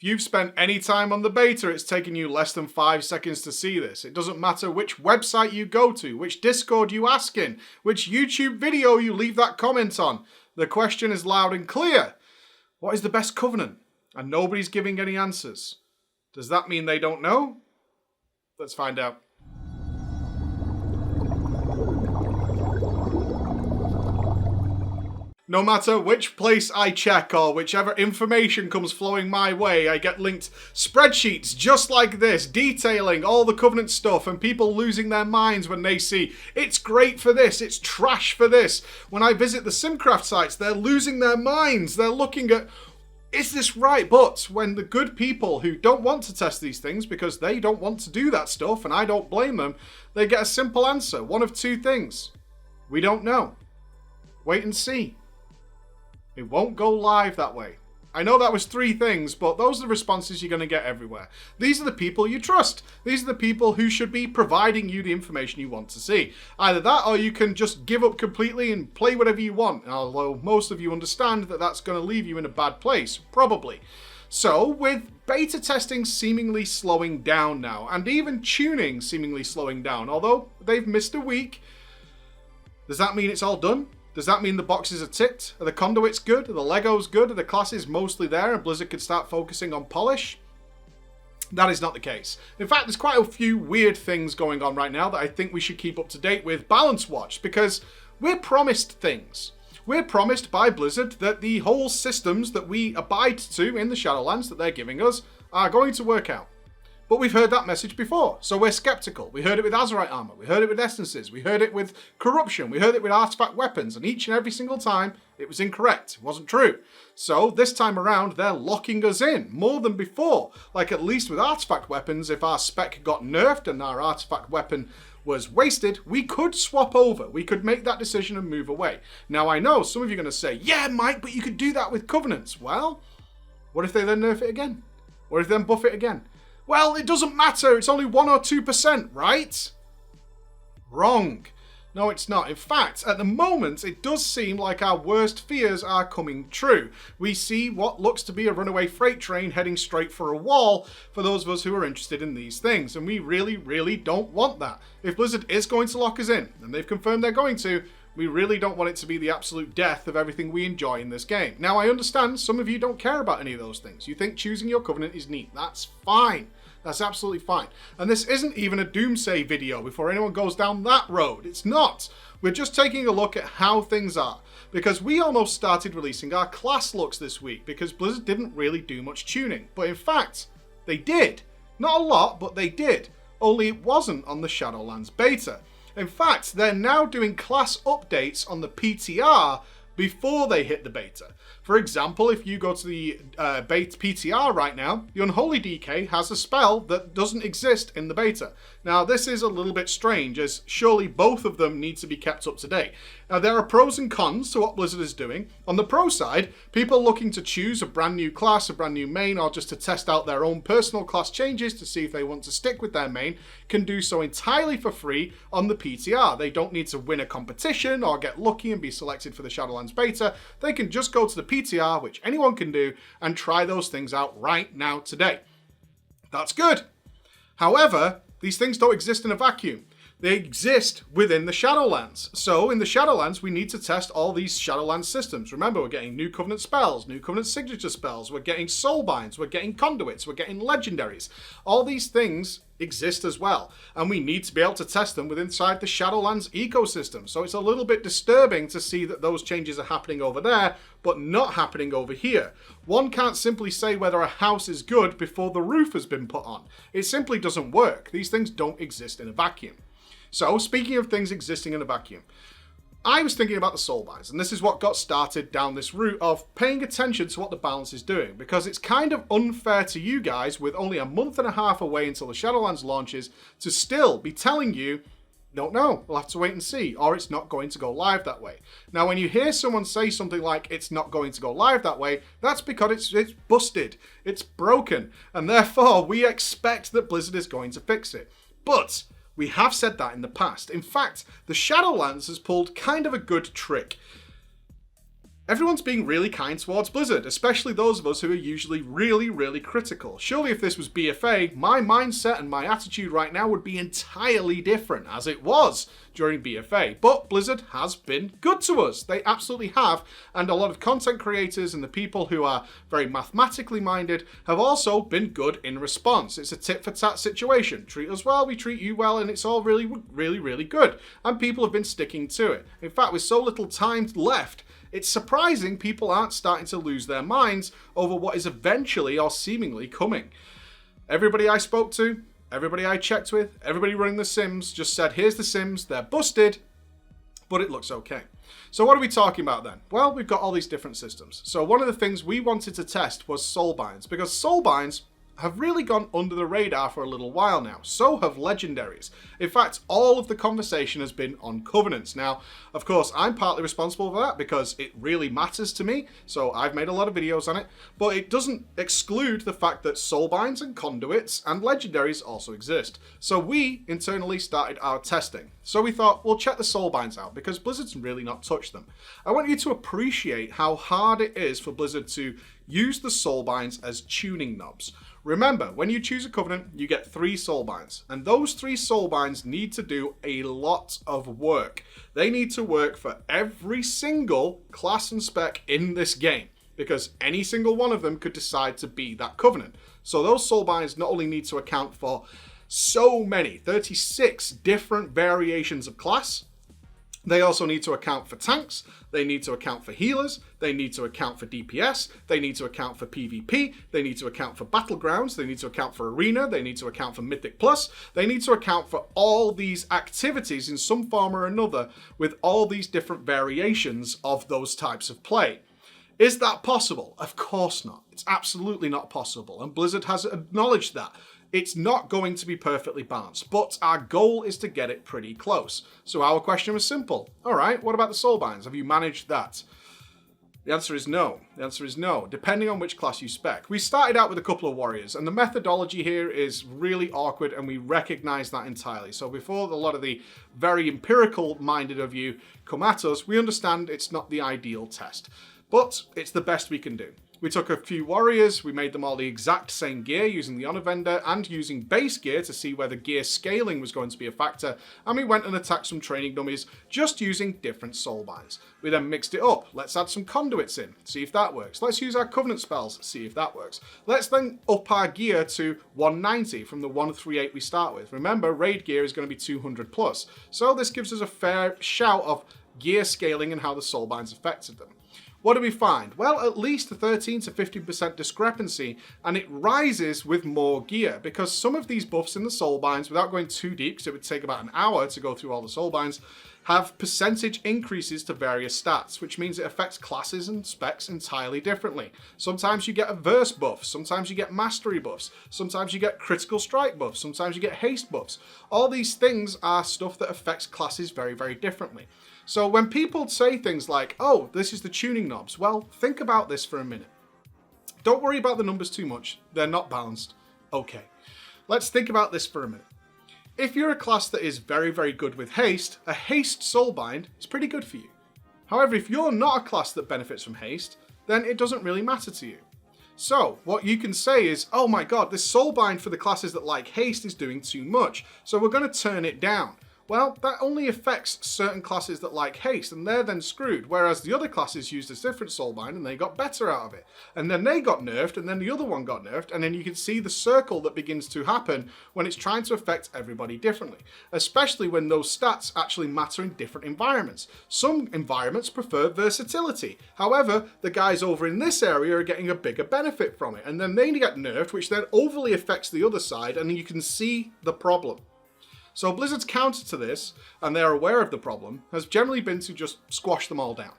If you've spent any time on the beta, it's taken you less than 5 seconds to see this. It doesn't matter which website you go to, which Discord you ask in, which YouTube video you leave that comment on. The question is loud and clear. What is the best covenant? And nobody's giving any answers. Does that mean they don't know? Let's find out. No matter which place I check or whichever information comes flowing my way, I get linked spreadsheets just like this, detailing all the Covenant stuff and people losing their minds when they see it's great for this, it's trash for this. When I visit the Simcraft sites, they're losing their minds. They're looking at, is this right? But when the good people who don't want to test these things because they don't want to do that stuff, and I don't blame them, they get a simple answer. One of two things. We don't know. Wait and see. It won't go live that way. I know that was 3 things, but those are the responses you're going to get everywhere. These are the people you trust. These are the people who should be providing you the information you want to see. Either that, or you can just give up completely and play whatever you want. Although most of you understand that that's going to leave you in a bad place, probably. So, with beta testing seemingly slowing down now, and even tuning seemingly slowing down, although they've missed a week, does that mean it's all done? Does that mean the boxes are ticked? Are the conduits good? Are the Legos good? Are the classes mostly there and Blizzard could start focusing on polish? That is not the case. In fact, there's quite a few weird things going on right now that I think we should keep up to date with Balance Watch, because we're promised things. We're promised by Blizzard that the whole systems that we abide to in the Shadowlands that they're giving us are going to work out. But we've heard that message before, so we're skeptical. We heard it with Azerite armor, we heard it with essences, we heard it with corruption, we heard it with artifact weapons, and each and every single time it was incorrect, it wasn't true. So this time around, they're locking us in more than before. Like, at least with artifact weapons, if our spec got nerfed and our artifact weapon was wasted, we could swap over. We could make that decision and move away. Now, I know some of you are going to say, yeah, Mike, but you could do that with Covenants. Well, what if they then nerf it again? What if they then buff it again? Well, it doesn't matter. It's only 1 or 2%, right? Wrong. No, it's not. In fact, at the moment, it does seem like our worst fears are coming true. We see what looks to be a runaway freight train heading straight for a wall for those of us who are interested in these things. And we really, really don't want that. If Blizzard is going to lock us in, and they've confirmed they're going to, we really don't want it to be the absolute death of everything we enjoy in this game. Now, I understand some of you don't care about any of those things. You think choosing your Covenant is neat. That's fine. That's absolutely fine. And this isn't even a doomsday video before anyone goes down that road. It's not. We're just taking a look at how things are. Because we almost started releasing our class looks this week because Blizzard didn't really do much tuning. But in fact, they did. Not a lot, but they did. Only it wasn't on the Shadowlands beta. In fact, they're now doing class updates on the PTR before they hit the beta. For example, if you go to the beta PTR right now, the Unholy DK has a spell that doesn't exist in the beta. Now, this is a little bit strange, as surely both of them need to be kept up to date. Now, there are pros and cons to what Blizzard is doing. On the pro side, people looking to choose a brand new class, a brand new main, or just to test out their own personal class changes to see if they want to stick with their main, can do so entirely for free on the PTR. They don't need to win a competition or get lucky and be selected for the Shadowlands beta. They can just go to the PTR, which anyone can do, and try those things out right now today. That's good. However, these things don't exist in a vacuum. They exist within the Shadowlands. So in the Shadowlands, we need to test all these Shadowlands systems. Remember, we're getting new Covenant spells, new Covenant signature spells, we're getting Soulbinds, we're getting Conduits, we're getting legendaries. All these things exist as well. And we need to be able to test them within inside the Shadowlands ecosystem. So it's a little bit disturbing to see that those changes are happening over there, but not happening over here. One can't simply say whether a house is good before the roof has been put on. It simply doesn't work. These things don't exist in a vacuum. So, speaking of things existing in a vacuum, I was thinking about the Soulbinds, and this is what got started down this route of paying attention to what the balance is doing, because it's kind of unfair to you guys, with only a month and a half away until the Shadowlands launches, to still be telling you, don't know, we'll have to wait and see, or it's not going to go live that way. Now, when you hear someone say something like, it's not going to go live that way, that's because it's busted, it's broken, and therefore we expect that Blizzard is going to fix it. But we have said that in the past. In fact, the Shadowlands has pulled kind of a good trick. Everyone's being really kind towards Blizzard, especially those of us who are usually really, really critical. Surely if this was BFA, my mindset and my attitude right now would be entirely different, as it was during BFA. But Blizzard has been good to us. They absolutely have, and a lot of content creators and the people who are very mathematically minded have also been good in response. It's a tit-for-tat situation. Treat us well, we treat you well, and it's all really, really, really good. And people have been sticking to it. In fact, with so little time left, it's surprising people aren't starting to lose their minds over what is eventually or seemingly coming. Everybody I spoke to, everybody I checked with, everybody running the Sims just said, here's the Sims, they're busted, but it looks okay. So what are we talking about then? Well, we've got all these different systems. So one of the things we wanted to test was Soulbinds, because Soulbinds have really gone under the radar for a little while now. So have legendaries. In fact, all of the conversation has been on covenants. Now, of course, I'm partly responsible for that because it really matters to me. So I've made a lot of videos on it, but it doesn't exclude the fact that soulbinds and conduits and legendaries also exist. So we internally started our testing. So we thought, we'll check the soulbinds out because Blizzard's really not touched them. I want you to appreciate how hard it is for Blizzard to use the soulbinds as tuning knobs. Remember, when you choose a covenant, you get 3 soulbinds, and those 3 soulbinds need to do a lot of work. They need to work for every single class and spec in this game, because any single one of them could decide to be that covenant. So those soulbinds not only need to account for so many, 36 different variations of class, they also need to account for tanks, they need to account for healers, they need to account for DPS, they need to account for PvP, they need to account for battlegrounds, they need to account for arena, they need to account for Mythic Plus, they need to account for all these activities in some form or another with all these different variations of those types of play. Is that possible? Of course not. It's absolutely not possible, and Blizzard has acknowledged that. It's not going to be perfectly balanced, but our goal is to get it pretty close. So our question was simple. All right, what about the soulbinds? Have you managed that? The answer is no. The answer is no, depending on which class you spec. We started out with a couple of warriors, and the methodology here is really awkward, and we recognize that entirely. So before a lot of the very empirical-minded of you come at us, we understand it's not the ideal test, but it's the best we can do. We took a few warriors, we made them all the exact same gear using the honor vendor and using base gear to see whether gear scaling was going to be a factor, and we went and attacked some training dummies just using different soulbinds. We then mixed it up. Let's add some conduits in, see if that works. Let's use our covenant spells, see if that works. Let's then up our gear to 190 from the 138 we start with. Remember, raid gear is going to be 200 plus, so this gives us a fair shout of gear scaling and how the soulbinds affected them. What do we find? Well, at least a 13 to 15% discrepancy, and it rises with more gear, because some of these buffs in the soulbinds, without going too deep, because it would take about an hour to go through all the soulbinds, have percentage increases to various stats, which means it affects classes and specs entirely differently. Sometimes you get a verse buff, sometimes you get mastery buffs, sometimes you get critical strike buffs, sometimes you get haste buffs. All these things are stuff that affects classes very, very differently. So when people say things like, oh, this is the tuning knobs, well, think about this for a minute. Don't worry about the numbers too much. They're not balanced. Okay, let's think about this for a minute. If you're a class that is very, very good with haste, a haste soulbind is pretty good for you. However, if you're not a class that benefits from haste, then it doesn't really matter to you. So what you can say is, oh my god, this soulbind for the classes that like haste is doing too much, so we're going to turn it down. Well, that only affects certain classes that like haste, and they're then screwed, whereas the other classes used a different soulbind and they got better out of it. And then they got nerfed, and then the other one got nerfed, and then you can see the circle that begins to happen when it's trying to affect everybody differently, especially when those stats actually matter in different environments. Some environments prefer versatility. However, the guys over in this area are getting a bigger benefit from it, and then they get nerfed, which then overly affects the other side, and you can see the problem. So Blizzard's counter to this, and they're aware of the problem, has generally been to just squash them all down.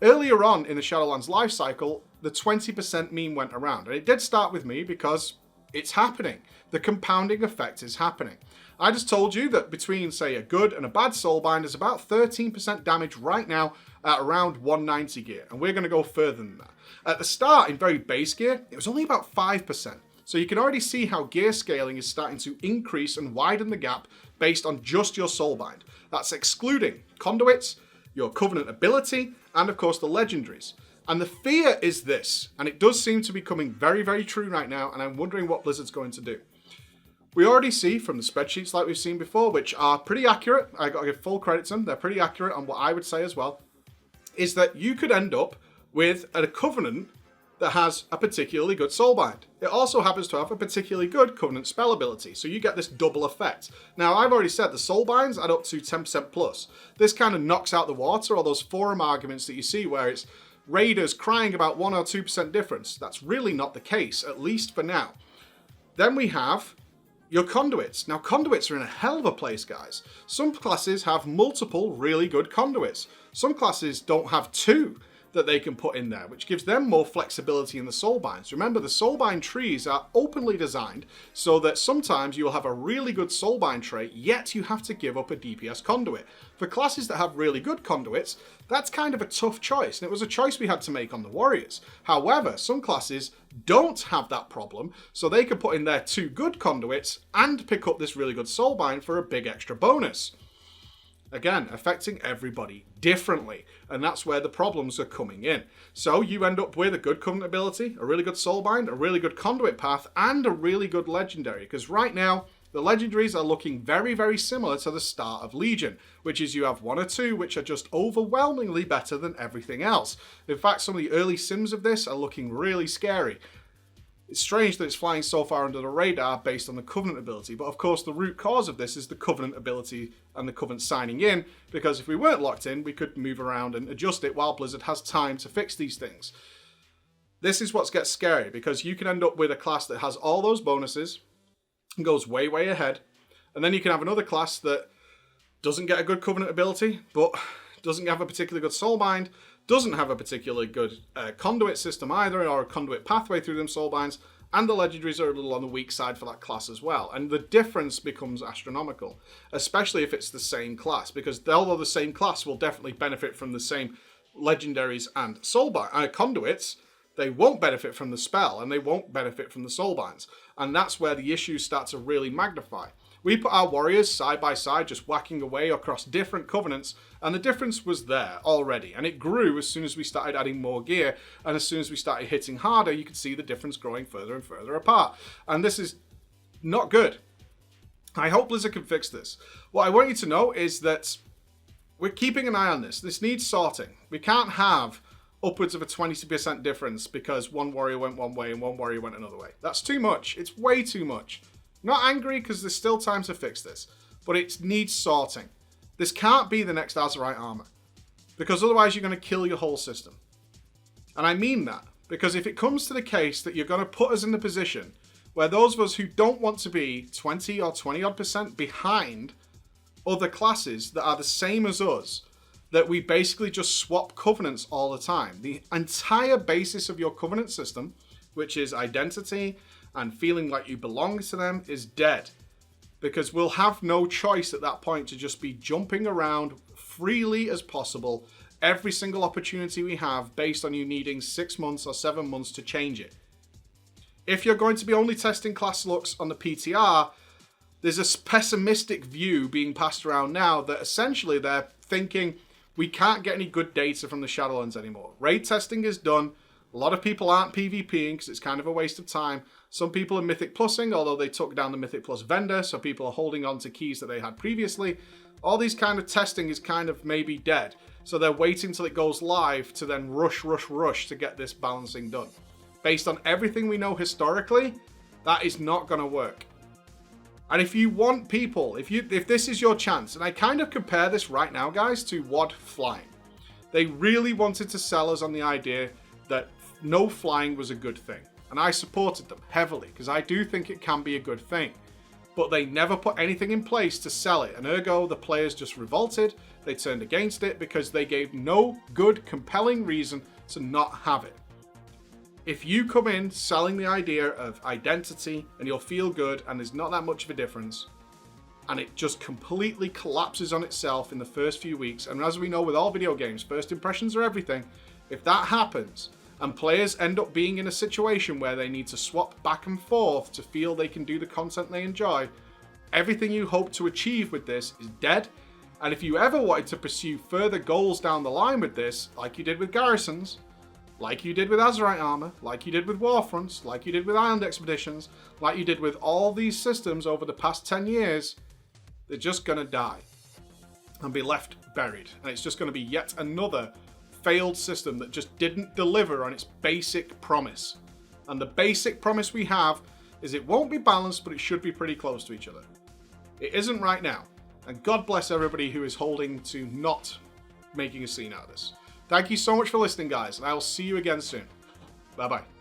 Earlier on in the Shadowlands life cycle, the 20% meme went around, and it did start with me because it's happening. The compounding effect is happening. I just told you that between, say, a good and a bad soulbind is about 13% damage right now at around 190 gear, and we're going to go further than that. At the start, in very base gear, it was only about 5%. So you can already see how gear scaling is starting to increase and widen the gap based on just your soulbind. That's excluding conduits, your Covenant ability, and of course the legendaries. And the fear is this, and it does seem to be coming very, very true right now, and I'm wondering what Blizzard's going to do. We already see from the spreadsheets like we've seen before, which are pretty accurate, I got to give full credit to them, they're pretty accurate on what I would say as well, is that you could end up with a Covenant that has a particularly good Soulbind. It also happens to have a particularly good Covenant spell ability, so you get this double effect. Now, I've already said the Soulbinds add up to 10% plus. This kind of knocks out the water, all those forum arguments that you see where it's raiders crying about 1 or 2% difference. That's really not the case, at least for now. Then we have your Conduits. Now, Conduits are in a hell of a place, guys. Some classes have multiple really good Conduits. Some classes don't have 2 that they can put in there, which gives them more flexibility in the Soulbinds. Remember, the Soulbind trees are openly designed so that sometimes you'll have a really good Soulbind trait, yet you have to give up a DPS conduit. For classes that have really good conduits, that's kind of a tough choice, and it was a choice we had to make on the Warriors. However, some classes don't have that problem, so they can put in their 2 good conduits and pick up this really good Soulbind for a big extra bonus. Again, affecting everybody differently, and that's where the problems are coming in. So you end up with a good Covenant ability, a really good Soulbind, a really good Conduit path, and a really good Legendary, because right now, the Legendaries are looking very, very similar to the start of Legion, which is you have 1 or 2 which are just overwhelmingly better than everything else. In fact, some of the early sims of this are looking really scary. It's strange that it's flying so far under the radar based on the Covenant ability, but of course the root cause of this is the Covenant ability and the Covenant signing in, because if we weren't locked in, we could move around and adjust it while Blizzard has time to fix these things. This is what gets scary, because you can end up with a class that has all those bonuses and goes way, way ahead, and then you can have another class that doesn't get a good Covenant ability, but doesn't have a particularly good Soulbind, doesn't have a particularly good conduit system either, or a conduit pathway through them Soulbinds, and the legendaries are a little on the weak side for that class as well. And the difference becomes astronomical, especially if it's the same class, because although the same class will definitely benefit from the same legendaries and Soulbind conduits, they won't benefit from the spell, and they won't benefit from the Soulbinds. And that's where the issues start to really magnify. We put our warriors side by side, just whacking away across different covenants, and the difference was there already. And it grew as soon as we started adding more gear, and as soon as we started hitting harder, you could see the difference growing further and further apart. And this is not good. I hope Blizzard can fix this. What I want you to know is that we're keeping an eye on this. This needs sorting. We can't have upwards of a 20% difference because one warrior went one way and one warrior went another way. That's too much. It's way too much. Not angry, because there's still time to fix this, but it needs sorting. This can't be the next Azerite armor, because otherwise you're going to kill your whole system. And I mean that, because if it comes to the case that you're going to put us in the position where those of us who don't want to be 20 or 20% behind other classes that are the same as us, that we basically just swap covenants all the time. The entire basis of your covenant system, which is identity and feeling like you belong to them, is dead. Because we'll have no choice at that point to just be jumping around freely as possible every single opportunity we have based on you needing 6 months or 7 months to change it. If you're going to be only testing class looks on the PTR, there's a pessimistic view being passed around now that essentially they're thinking we can't get any good data from the Shadowlands anymore. Raid testing is done. A lot of people aren't PvPing because it's kind of a waste of time. Some people are Mythic Plusing, although they took down the Mythic Plus vendor, so people are holding on to keys that they had previously. All these kind of testing is kind of maybe dead. So they're waiting till it goes live to then rush to get this balancing done. Based on everything we know historically, that is not going to work. And if you want people, if this is your chance, and I kind of compare this right now, guys, to WoD flying. They really wanted to sell us on the idea that no flying was a good thing. And I supported them heavily, because I do think it can be a good thing. But they never put anything in place to sell it, and ergo the players just revolted. They turned against it because they gave no good, compelling reason to not have it. If you come in selling the idea of identity and you'll feel good and there's not that much of a difference, and it just completely collapses on itself in the first few weeks, and as we know with all video games, first impressions are everything. If that happens and players end up being in a situation where they need to swap back and forth to feel they can do the content they enjoy, everything you hope to achieve with this is dead, And if you ever wanted to pursue further goals down the line with this, like you did with garrisons, like you did with Azerite armor, like you did with Warfronts, like you did with Island Expeditions, like you did with all these systems over the past 10 years, they're just going to die and be left buried. And it's just going to be yet another failed system that just didn't deliver on its basic promise. And the basic promise we have is it won't be balanced, but it should be pretty close to each other. It isn't right now. And God bless everybody who is holding to not making a scene out of this. Thank you so much for listening, guys, and I will see you again soon. Bye-bye.